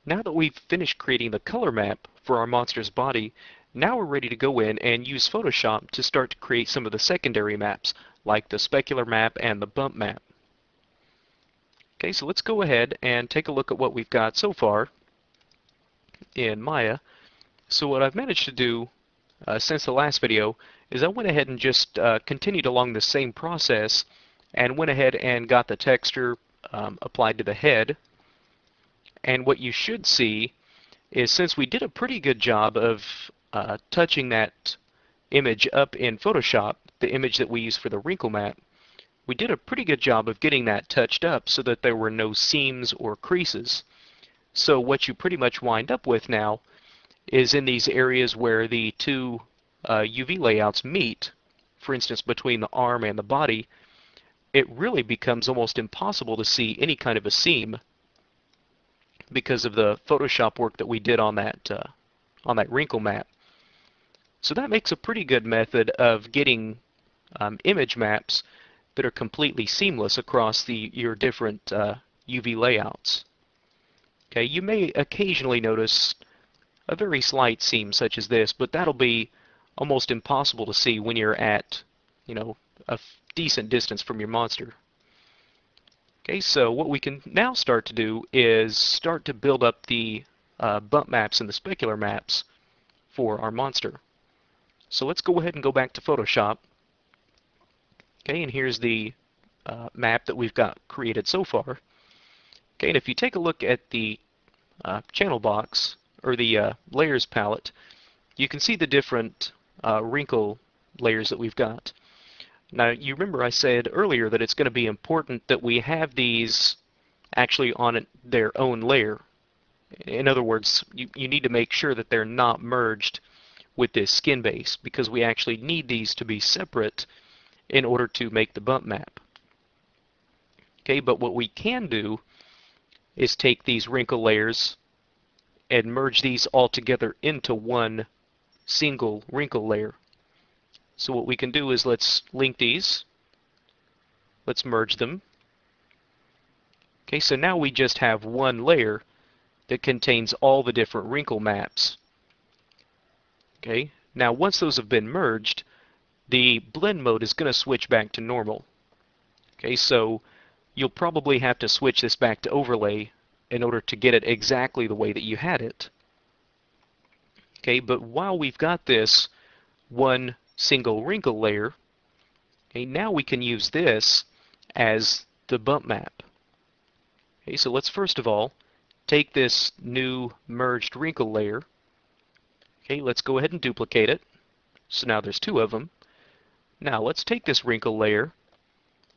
Now that we've finished creating the color map for our monster's body, now we're ready to go in and use Photoshop to start to create some of the secondary maps, like the specular map and the bump map. Okay, so let's go ahead and take a look at what we've got so far in Maya. So what I've managed to do since the last video is I went ahead and just continued along the same process and went ahead and got the texture applied to the head. And what you should see is, since we did a pretty good job of touching that image up in Photoshop, the image that we use for the wrinkle map, we did a pretty good job of getting that touched up so that there were no seams or creases. So what you pretty much wind up with now is, in these areas where the two UV layouts meet, for instance between the arm and the body, it really becomes almost impossible to see any kind of a seam because of the Photoshop work that we did on that wrinkle map. So that makes a pretty good method of getting image maps that are completely seamless across your different UV layouts. Okay, you may occasionally notice a very slight seam such as this, but that'll be almost impossible to see when you're at, a decent distance from your monster. Okay, so what we can now start to do is start to build up the bump maps and the specular maps for our monster. So let's go ahead and go back to Photoshop. Okay, and here's the map that we've got created so far. Okay, and if you take a look at the channel box, or the layers palette, you can see the different wrinkle layers that we've got. Now, you remember I said earlier that it's going to be important that we have these actually on their own layer. In other words, you need to make sure that they're not merged with this skin base, because we actually need these to be separate in order to make the bump map. Okay, but what we can do is take these wrinkle layers and merge these all together into one single wrinkle layer. So what we can do is, let's link these, let's merge them. Okay, so now we just have one layer that contains all the different wrinkle maps. Okay, now once those have been merged, the blend mode is going to switch back to normal. Okay, so you'll probably have to switch this back to overlay in order to get it exactly the way that you had it. Okay, but while we've got this one single wrinkle layer, okay, now we can use this as the bump map. Okay, so let's first of all take this new merged wrinkle layer. Okay, let's go ahead and duplicate it. So now there's two of them. Now let's take this wrinkle layer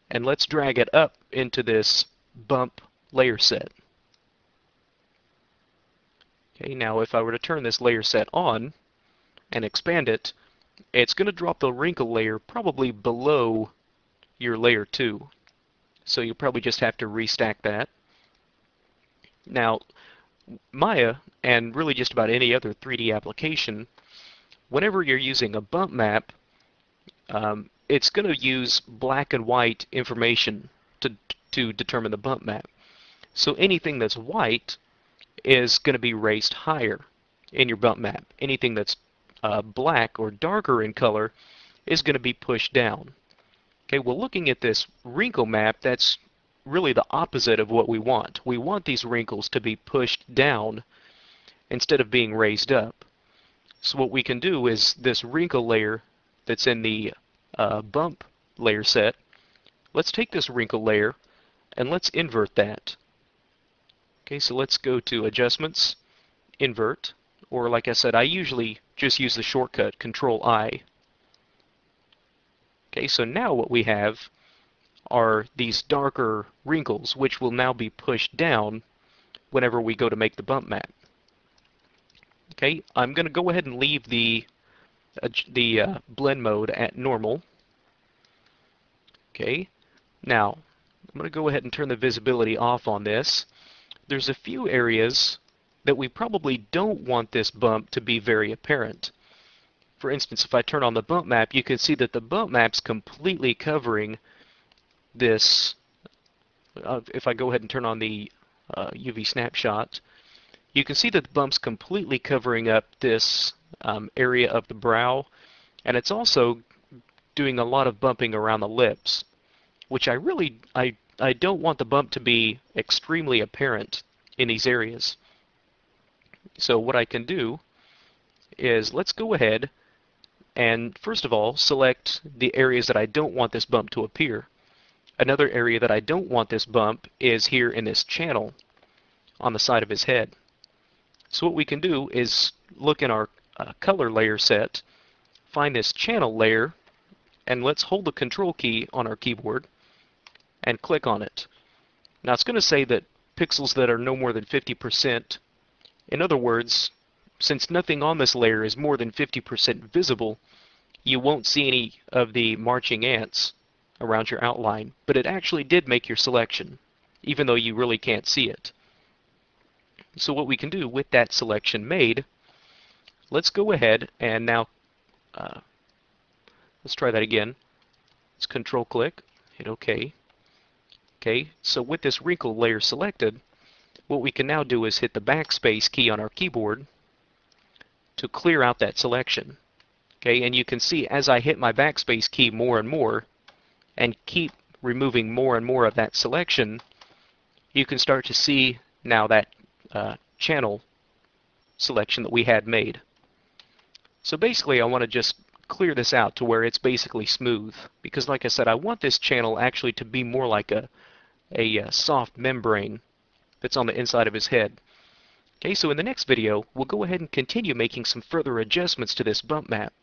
and let's drag it up into this bump layer set. Okay, now if I were to turn this layer set on and expand it, it's going to drop the wrinkle layer probably below your layer 2. So you'll probably just have to restack that. Now, Maya, and really just about any other 3D application, whenever you're using a bump map, it's going to use black and white information to determine the bump map. So anything that's white is going to be raised higher in your bump map. Anything that's black or darker in color is going to be pushed down. Okay, well, looking at this wrinkle map, that's really the opposite of what we want. We want these wrinkles to be pushed down instead of being raised up. So what we can do is, this wrinkle layer that's in the bump layer set, let's take this wrinkle layer and let's invert that. Okay, so let's go to Adjustments, Invert, or like I said, I usually just use the shortcut Control-I. Okay, so now what we have are these darker wrinkles, which will now be pushed down whenever we go to make the bump map. Okay, I'm going to go ahead and leave the blend mode at normal. Okay, now I'm going to go ahead and turn the visibility off on this. There's a few areas that we probably don't want this bump to be very apparent. For instance, if I turn on the bump map, you can see that the bump map's completely covering this. If I go ahead and turn on the UV snapshot, You can see that the bump's completely covering up this area of the brow, and it's also doing a lot of bumping around the lips, which I don't want the bump to be extremely apparent in these areas. So what I can do is, let's go ahead and first of all select the areas that I don't want this bump to appear. Another area that I don't want this bump is here in this channel on the side of his head. So what we can do is look in our color layer set, find this channel layer, and let's hold the control key on our keyboard and click on it. Now it's going to say that pixels that are no more than 50%. In other words, since nothing on this layer is more than 50% visible, you won't see any of the marching ants around your outline, but it actually did make your selection, even though you really can't see it. So what we can do with that selection made, let's go ahead and now, let's try that again. Let's control click, hit OK. Okay, so with this wrinkle layer selected, what we can now do is hit the backspace key on our keyboard to clear out that selection. Okay, and you can see as I hit my backspace key more and more and keep removing more and more of that selection, you can start to see now that channel selection that we had made. So basically I want to just clear this out to where it's basically smooth, because like I said, I want this channel actually to be more like a soft membrane that's on the inside of his head. Okay, so in the next video we'll go ahead and continue making some further adjustments to this bump map.